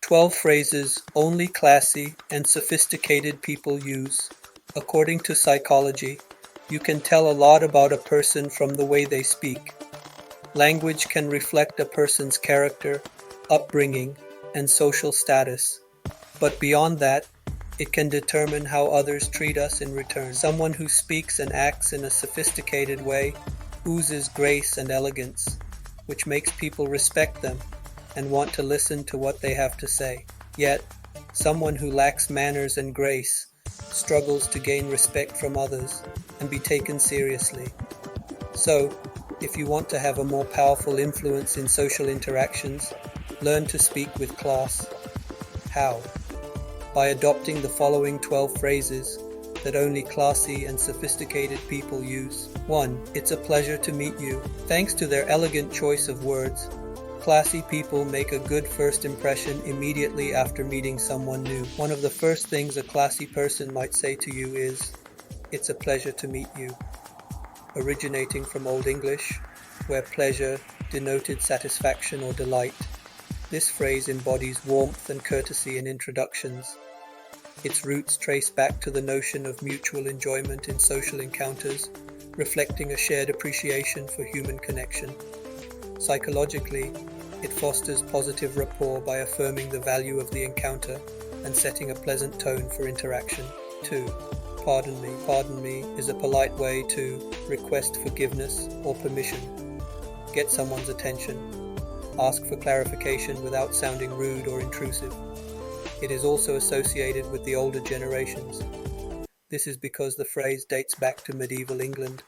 12 phrases only classy and sophisticated people use. According to psychology, you can tell a lot about a person from the way they speak. Language can reflect a person's character, upbringing, and social status. But beyond that, it can determine how others treat us in return. Someone who speaks and acts in a sophisticated way oozes grace and elegance, which makes people respect them and want to listen to what they have to say. Yet, someone who lacks manners and grace struggles to gain respect from others and be taken seriously. So, if you want to have a more powerful influence in social interactions, learn to speak with class. How? By adopting the following 12 phrases that only classy and sophisticated people use. 1. It's a pleasure to meet you. Thanks to their elegant choice of words, classy people make a good first impression immediately after meeting someone new. One of the first things a classy person might say to you is, "It's a pleasure to meet you." Originating from Old English, where pleasure denoted satisfaction or delight, this phrase embodies warmth and courtesy in introductions. Its roots trace back to the notion of mutual enjoyment in social encounters, reflecting a shared appreciation for human connection. Psychologically, it fosters positive rapport by affirming the value of the encounter and setting a pleasant tone for interaction. 2. Pardon me. Pardon me is a polite way to request forgiveness or permission, get someone's attention, ask for clarification without sounding rude or intrusive. It is also associated with the older generations. This is because the phrase dates back to medieval England.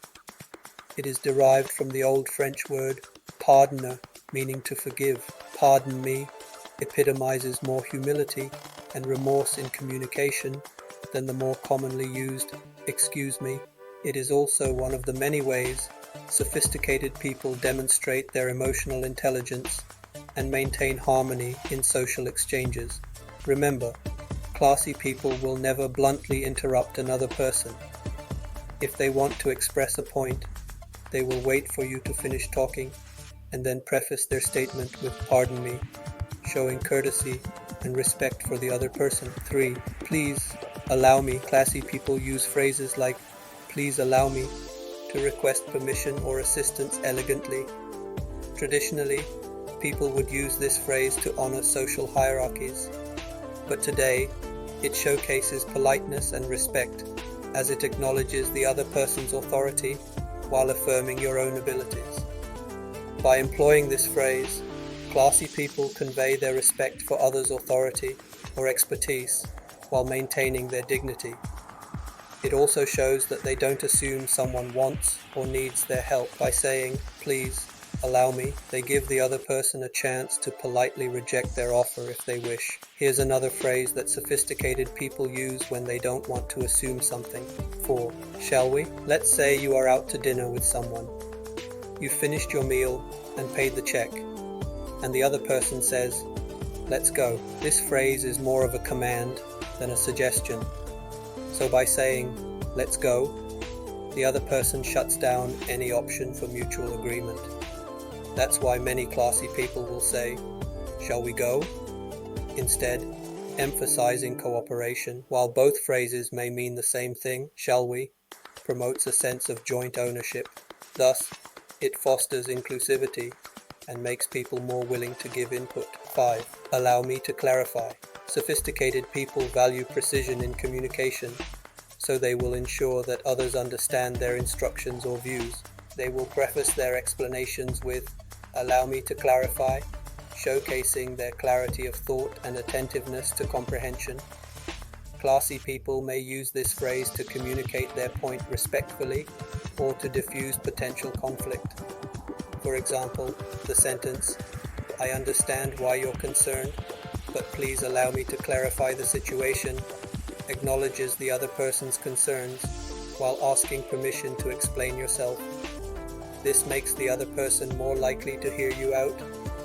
It is derived from the old French word pardonner, meaning to forgive. Pardon me epitomizes more humility and remorse in communication than the more commonly used excuse me. It is also one of the many ways sophisticated people demonstrate their emotional intelligence and maintain harmony in social exchanges. Remember, classy people will never bluntly interrupt another person. If they want to express a point, they will wait for you to finish talking and then preface their statement with "pardon me," showing courtesy and respect for the other person. 3. Please allow me. Classy people use phrases like "please allow me" to request permission or assistance elegantly. Traditionally, people would use this phrase to honor social hierarchies, but today it showcases politeness and respect as it acknowledges the other person's authority while affirming your own abilities. By employing this phrase, classy people convey their respect for others' authority or expertise while maintaining their dignity. It also shows that they don't assume someone wants or needs their help. By saying, "Please allow me," they give the other person a chance to politely reject their offer if they wish. Here's another phrase that sophisticated people use when they don't want to assume something. 4. Shall we? Let's say you are out to dinner with someone. You've finished your meal and paid the check, and the other person says, "Let's go." This phrase is more of a command than a suggestion. So by saying, "Let's go," the other person shuts down any option for mutual agreement. That's why many classy people will say, "Shall we go?" instead, emphasizing cooperation. While both phrases may mean the same thing, "shall we" promotes a sense of joint ownership. Thus, it fosters inclusivity and makes people more willing to give input. 5. Allow me to clarify. Sophisticated people value precision in communication, so they will ensure that others understand their instructions or views. They will preface their explanations with, "Allow me to clarify," showcasing their clarity of thought and attentiveness to comprehension. Classy people may use this phrase to communicate their point respectfully or to diffuse potential conflict. For example, the sentence, "I understand why you're concerned, but please allow me to clarify the situation," acknowledges the other person's concerns while asking permission to explain yourself. This makes the other person more likely to hear you out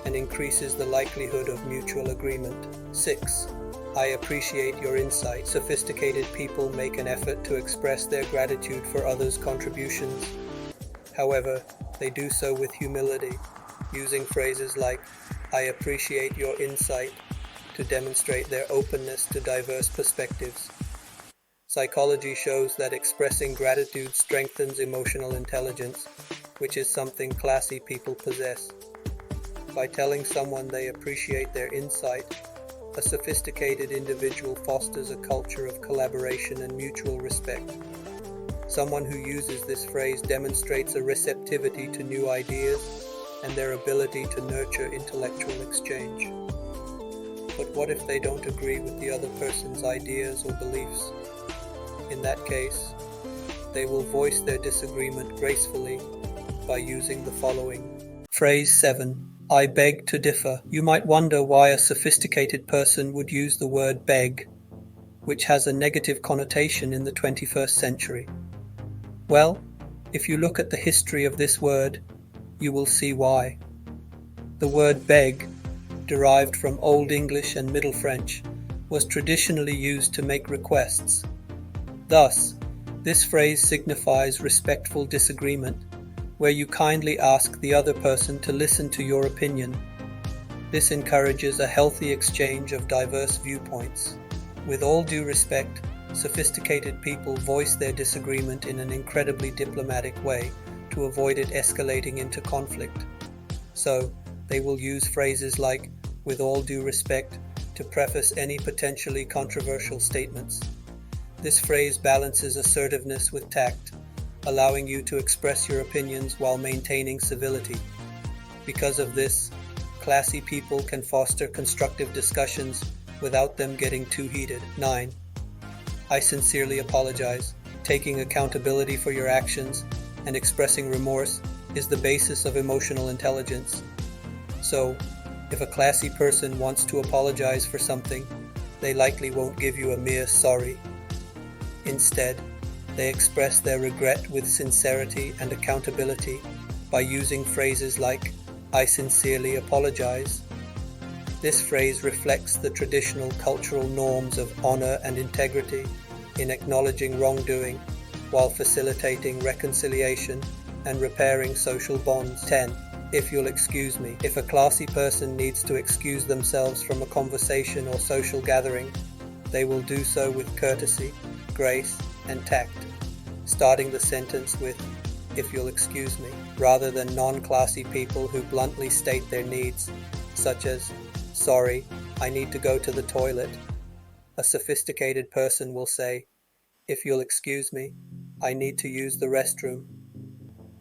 and increases the likelihood of mutual agreement. 6. I appreciate your insight. Sophisticated people make an effort to express their gratitude for others' contributions. However, they do so with humility, using phrases like, "I appreciate your insight," to demonstrate their openness to diverse perspectives. Psychology shows that expressing gratitude strengthens emotional intelligence, which is something classy people possess. By telling someone they appreciate their insight, a sophisticated individual fosters a culture of collaboration and mutual respect. Someone who uses this phrase demonstrates a receptivity to new ideas and their ability to nurture intellectual exchange. But what if they don't agree with the other person's ideas or beliefs? In that case, they will voice their disagreement gracefully by using the following. Phrase 7. I beg to differ. You might wonder why a sophisticated person would use the word beg, which has a negative connotation in the 21st century. Well, if you look at the history of this word, you will see why. The word beg, derived from Old English and Middle French, was traditionally used to make requests. Thus, this phrase signifies respectful disagreement, where you kindly ask the other person to listen to your opinion. This encourages a healthy exchange of diverse viewpoints. With all due respect, sophisticated people voice their disagreement in an incredibly diplomatic way to avoid it escalating into conflict. So, they will use phrases like, with all due respect, to preface any potentially controversial statements. This phrase balances assertiveness with tact, allowing you to express your opinions while maintaining civility. Because of this, classy people can foster constructive discussions without them getting too heated. 9. I sincerely apologize. Taking accountability for your actions and expressing remorse is the basis of emotional intelligence. So, if a classy person wants to apologize for something, they likely won't give you a mere sorry. Instead, they express their regret with sincerity and accountability by using phrases like, I sincerely apologize. This phrase reflects the traditional cultural norms of honor and integrity in acknowledging wrongdoing while facilitating reconciliation and repairing social bonds. 10. If you'll excuse me. If a classy person needs to excuse themselves from a conversation or social gathering, they will do so with courtesy, grace, and tact, starting the sentence with, if you'll excuse me, rather than non-classy people who bluntly state their needs, such as, sorry, I need to go to the toilet. A sophisticated person will say, if you'll excuse me, I need to use the restroom.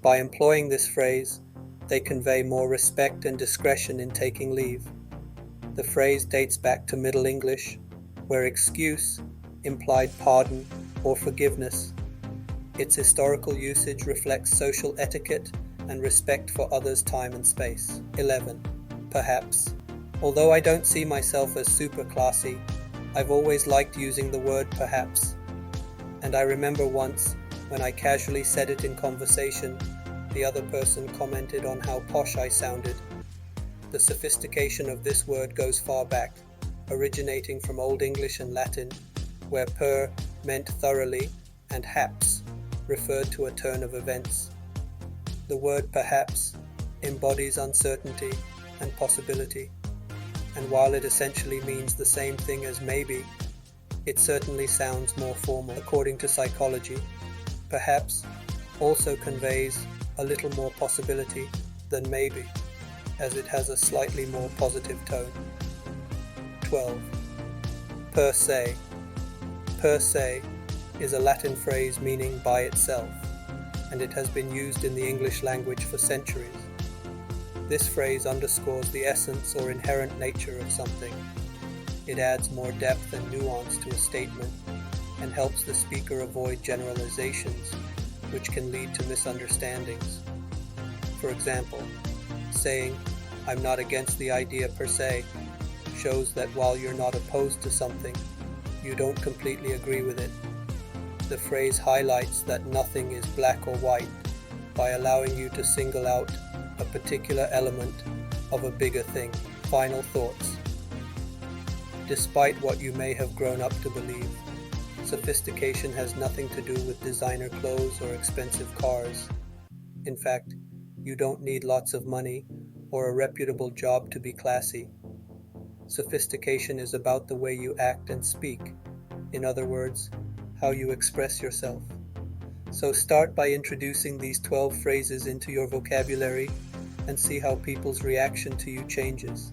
By employing this phrase, they convey more respect and discretion in taking leave. The phrase dates back to Middle English, where excuse implied pardon or forgiveness. Its historical usage reflects social etiquette and respect for others' time and space. 11. Perhaps. Although I don't see myself as super classy, I've always liked using the word perhaps. And I remember once, when I casually said it in conversation, the other person commented on how posh I sounded. The sophistication of this word goes far back, originating from Old English and Latin, where per meant thoroughly and haps referred to a turn of events. The word perhaps embodies uncertainty and possibility, and while it essentially means the same thing as maybe, it certainly sounds more formal. According to psychology, perhaps also conveys a little more possibility than maybe, as it has a slightly more positive tone. 12. Per se. Per se is a Latin phrase meaning by itself, and it has been used in the English language for centuries. This phrase underscores the essence or inherent nature of something. It adds more depth and nuance to a statement and helps the speaker avoid generalizations, which can lead to misunderstandings. For example, saying, I'm not against the idea per se, shows that while you're not opposed to something, you don't completely agree with it. The phrase highlights that nothing is black or white by allowing you to single out a particular element of a bigger thing. Final thoughts. Despite what you may have grown up to believe, sophistication has nothing to do with designer clothes or expensive cars. In fact, you don't need lots of money or a reputable job to be classy. Sophistication is about the way you act and speak. In other words, how you express yourself. So start by introducing these 12 phrases into your vocabulary and see how people's reaction to you changes.